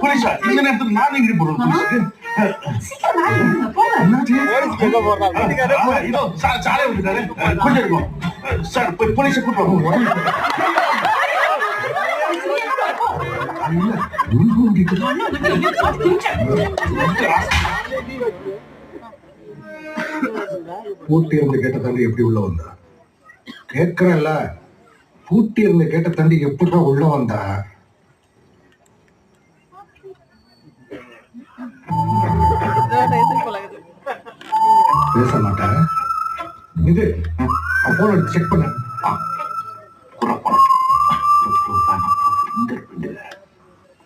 போலீஸா இந்த நேரத்துல நான் எங்க போறேன்? இதோ சாலை விட்டுட்டாரு, கொஞ்சம் இருக்கும் சார். போய் போலீஸை கூட்டு பூட்டி இருந்து கேட்ட தாண்டி எப்படி உள்ள வந்தா? கேட்கிறேன்ல, பூட்டி இருந்து கேட்ட தாண்டி எப்படிதான் உள்ள வந்தா? பேச மாட்டேன். இது போன் எடுத்து செக் பண்ண.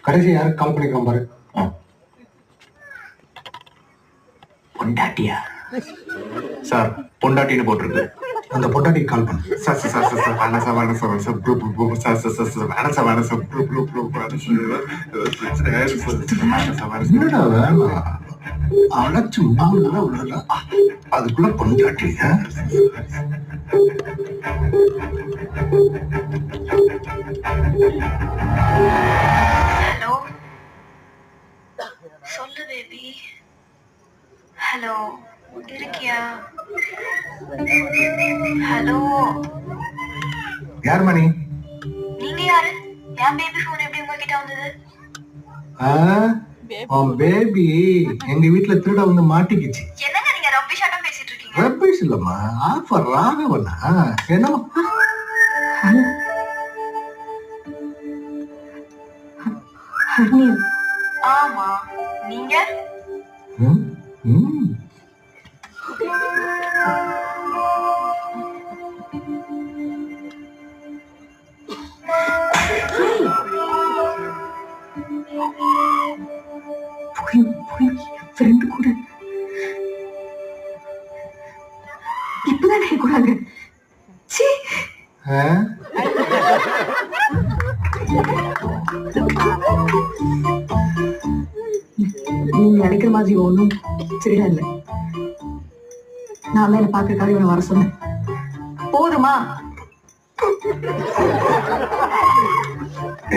கடைசி யாருக்கு கால் பண்ணிருக்கான் பாரு. பொண்டாட்டியா சார்? பொண்டாட்டின்னு போட்டிருக்கு. அந்த பொண்டாட்டிக்கு கால் பண்ணு. சார் சார் சார் சார் வேணாம் சார், வேணாம் சார், வேணாம் sir, blue blue sir sir sir sir வேணாம் சார், வேணாம் சார், ப்ளூ ப்ளூ ப்ளூ என்னடா வேணாம்? அழைச்சு மூணுல உள்ளதா அதுக்குள்ள பொண்டாட்டி. ஹலோ, சொல்லு பேபி. ஹலோ, இருக்கியா? ஹலோ, யார் மணி? நீங்க யாரு? என் பேபி போன் எப்படி உங்ககிட்ட வந்தது? பேபி எங்க வீட்டுல திருட வந்து மாட்டிக்கிச்சு. என்னங்க நீங்க ரப்பிஷாட்டம் பேசிட்டு இருக்கீங்க? ரப்பிஷ் இல்லம்மா, ஆஃபர் ராகவனா. என்னமா? ஆமா, நீங்க? ஃப்ரெண்டு கூட இப்பதான் கூடாங்க. நீங்க நினைக்கிற மாதிரி ஒண்ணும் சரியா இல்ல. நான் மேல பாக்குறதுக்காக இவனை வர சொன்னேன். போதுமா?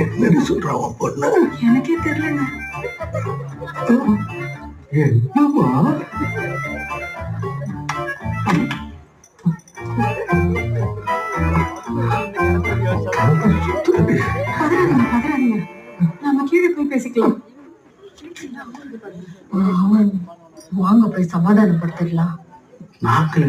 என்ன சொல்றான் பொண்ணு? எனக்கே தெரியல. என்னமா? நம்ம கீழே போய் பேசிக்கலாம். வாங்க போய் சமாதானப்படுத்திடலாம். நாக்கில்